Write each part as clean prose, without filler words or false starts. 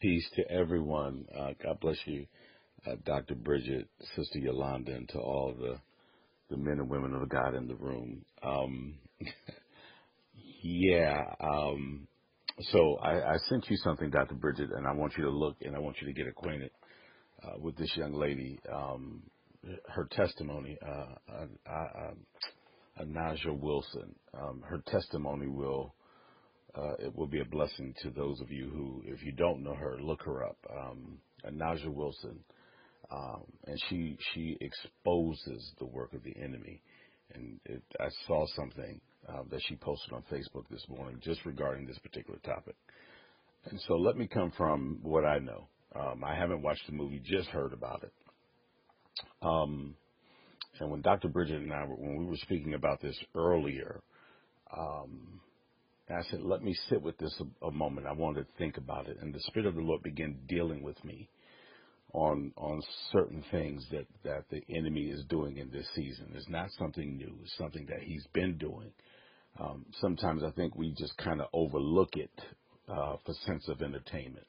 Peace to everyone. God bless you, Dr. Bridget, Sister Yolanda, and to all the men and women of God in the room. Yeah. So I sent you something, Dr. Bridget, and I want you to look and I want you to get acquainted with this young lady. Her testimony, Naja Wilson. Her testimony it will be a blessing to those of you who, if you don't know her, look her up. Naja Wilson. And she exposes the work of the enemy. And I saw something that she posted on Facebook this morning just regarding this particular topic. And so let me come from what I know. I haven't watched the movie, just heard about it. And when Dr. Bridget and I, when we were speaking about this earlier, I said, let me sit with this a moment. I wanted to think about it. And the Spirit of the Lord began dealing with me on certain things that the enemy is doing in this season. It's not something new. It's something that he's been doing. Sometimes I think we just kind of overlook it for sense of entertainment.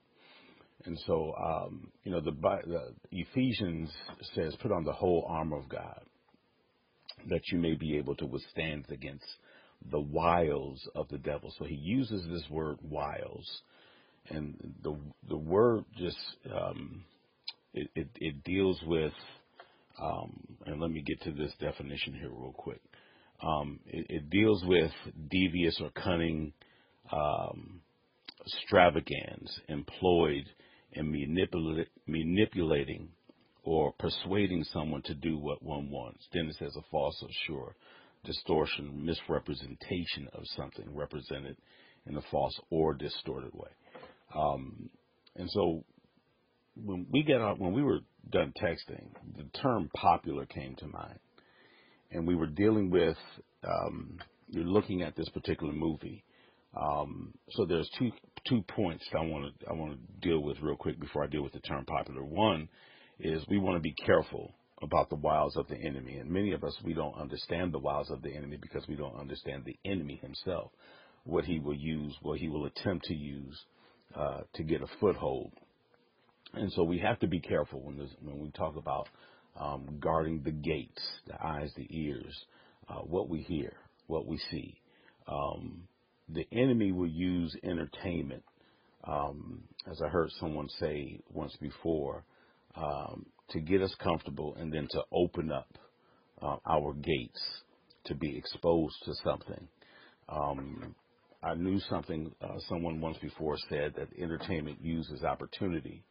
And so, the Ephesians says, put on the whole armor of God that you may be able to withstand against the wiles of the devil. So he uses this word wiles, and the word just it deals with, and let me get to this definition here real quick. It deals with devious or cunning extravagance employed in manipulating or persuading someone to do what one wants. Then it says a false or sure distortion, misrepresentation of something represented in a false or distorted way. And so when we were done texting, the term popular came to mind, and we were dealing with, you're looking at this particular movie. So there's two points I want to deal with real quick before I deal with the term popular. One is we want to be careful about the wiles of the enemy, and many of us, we don't understand the wiles of the enemy because we don't understand the enemy himself, what he will use, what he will attempt to use to get a foothold. And so we have to be careful when we talk about guarding the gates, the eyes, the ears, what we hear, what we see. The enemy will use entertainment, as I heard someone say once before, to get us comfortable and then to open up our gates to be exposed to something. I knew someone once before said that entertainment uses opportunity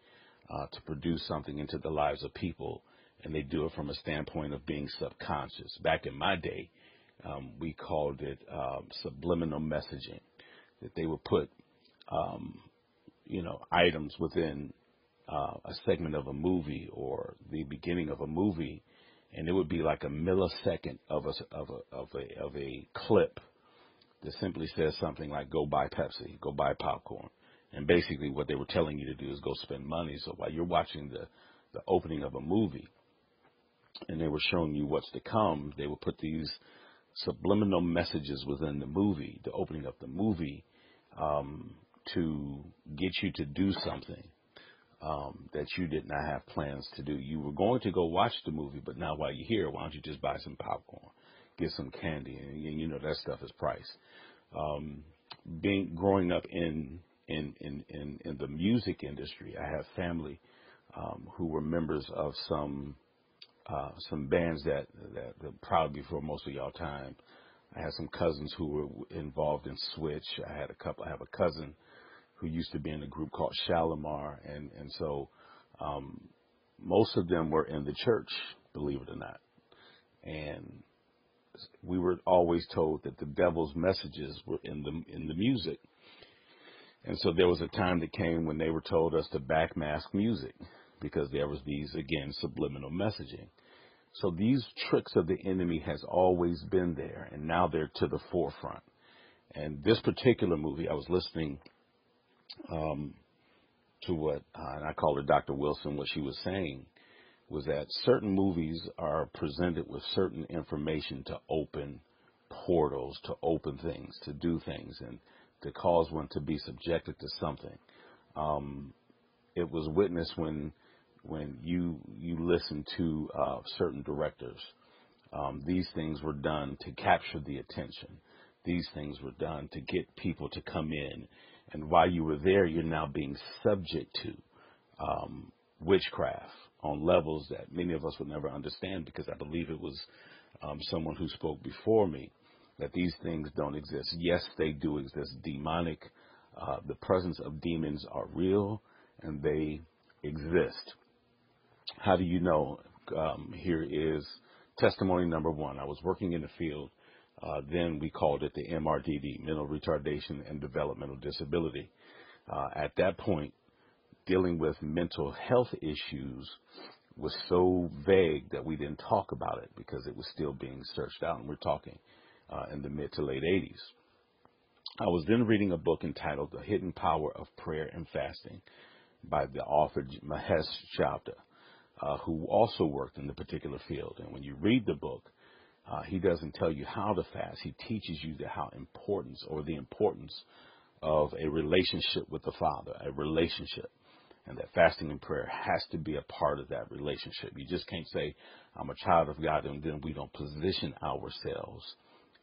to produce something into the lives of people, and they do it from a standpoint of being subconscious. Back in my day, we called it subliminal messaging, that they would put, items within a segment of a movie or the beginning of a movie, and it would be like a millisecond of a clip that simply says something like, go buy Pepsi, go buy popcorn. And basically what they were telling you to do is go spend money. So while you're watching the opening of a movie and they were showing you what's to come, they would put these subliminal messages within the movie, the opening of the movie, to get you to do something that you did not have plans to do. You were going to go watch the movie, but now while you're here, why don't you just buy some popcorn, get some candy, and that stuff is priced. Growing up in the music industry, I have family who were members of some bands that probably for most of y'all time. I had some cousins who were involved in Switch. I have a cousin who used to be in a group called Shalimar, and so most of them were in the church, believe it or not. And we were always told that the devil's messages were in the music. And so there was a time that came when they were told us to backmask music because there was these, again, subliminal messaging. So these tricks of the enemy has always been there, and now they're to the forefront. And this particular movie, I was listening to what, and I call her Dr. Wilson, what she was saying was that certain movies are presented with certain information to open portals, to open things, to do things, and to cause one to be subjected to something. it was witnessed when you listen to certain directors. These things were done to capture the attention. These things were done to get people to come in. And while you were there, you're now being subject to witchcraft on levels that many of us would never understand, because I believe it was someone who spoke before me that these things don't exist. Yes, they do exist. Demonic, the presence of demons are real and they exist. How do you know? Here is testimony number one. I was working in the field. Then we called it the MRDD, mental retardation and developmental disability. At that point, dealing with mental health issues was so vague that we didn't talk about it because it was still being searched out. And we're talking in the mid to late 80s. I was then reading a book entitled The Hidden Power of Prayer and Fasting by the author Mahesh Chavda, who also worked in the particular field. And when you read the book, he doesn't tell you how to fast. He teaches you the importance of a relationship with the Father, a relationship. And that fasting and prayer has to be a part of that relationship. You just can't say, I'm a child of God, and then we don't position ourselves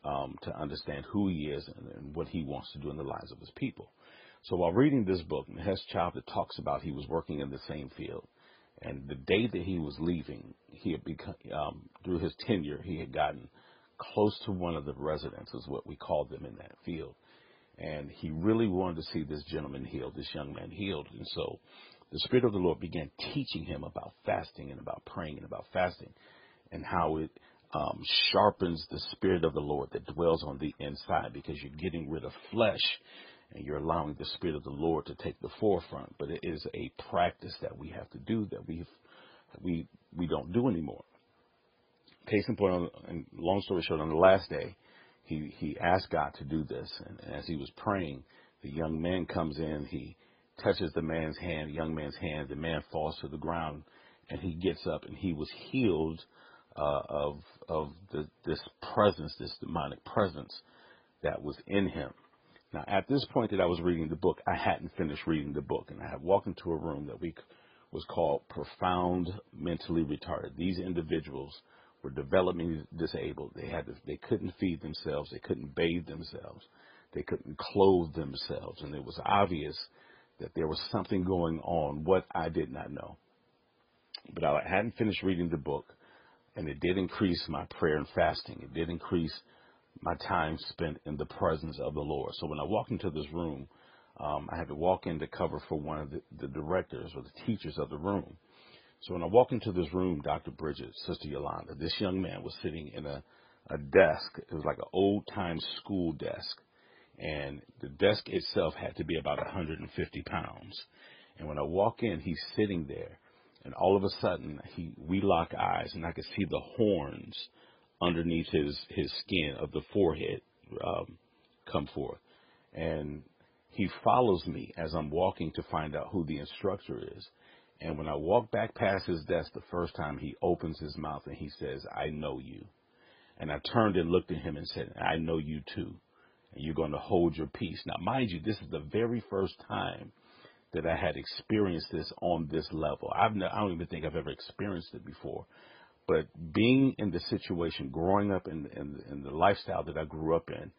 to understand who he is and what he wants to do in the lives of his people. So while reading this book, Mahesh Chavda talks about he was working in the same field. And the day that he was leaving, he had become, through his tenure, he had gotten close to one of the residents, is what we call them in that field. And he really wanted to see this gentleman healed, this young man healed. And so the Spirit of the Lord began teaching him about fasting and about praying and about fasting and how it sharpens the Spirit of the Lord that dwells on the inside, because you're getting rid of flesh and you're allowing the Spirit of the Lord to take the forefront. But it is a practice that we have to do that we don't do anymore. Case in point, and long story short, on the last day, he asked God to do this. And as he was praying, the young man comes in, he touches the young man's hand, the man falls to the ground, and he gets up, and he was healed of this presence, this demonic presence that was in him. Now, at this point that I was reading the book, I hadn't finished reading the book, and I had walked into a room that was called Profound Mentally Retarded. These individuals were developmentally disabled. They couldn't feed themselves. They couldn't bathe themselves. They couldn't clothe themselves. And it was obvious that there was something going on, what I did not know. But I hadn't finished reading the book, and it did increase my prayer and fasting. It did increase my time spent in the presence of the Lord. So when I walked into this room, I had to walk in to cover for one of the directors or the teachers of the room. So when I walked into this room, Dr. Bridget, Sister Yolanda, this young man was sitting in a desk. It was like an old-time school desk. And the desk itself had to be about 150 pounds. And when I walk in, he's sitting there. And all of a sudden, we lock eyes, and I could see the horns underneath his skin of the forehead come forth. And he follows me as I'm walking to find out who the instructor is. And when I walk back past his desk the first time, he opens his mouth and he says, I know you. And I turned and looked at him and said, I know you too. And you're going to hold your peace. Now, mind you, this is the very first time that I had experienced this on this level. I don't even think I've ever experienced it before. But being in the situation, growing up in the lifestyle that I grew up in,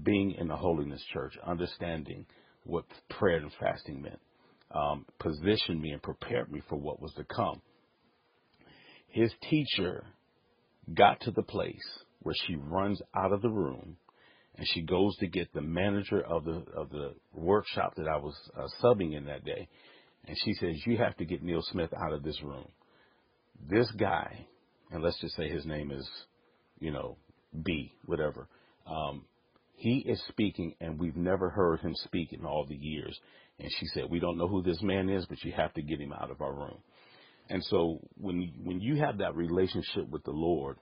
being in the Holiness Church, understanding what prayer and fasting meant, positioned me and prepared me for what was to come. His teacher got to the place where she runs out of the room and she goes to get the manager of the workshop that I was subbing in that day. And she says, you have to get Neil Smith out of this room. This guy, and let's just say his name is, B, whatever. He is speaking, and we've never heard him speak in all the years. And she said, we don't know who this man is, but you have to get him out of our room. And so when you have that relationship with the Lord,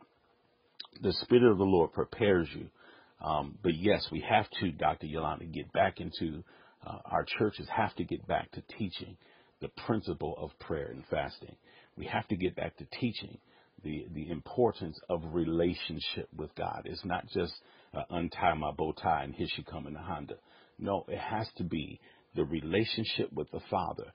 the Spirit of the Lord prepares you. But yes, we have to, Dr. Yolanda, get back into, our churches have to get back to teaching the principle of prayer and fasting. We have to get back to teaching the importance of relationship with God. It's not just untie my bow tie and here she come in the Honda. No, it has to be the relationship with the Father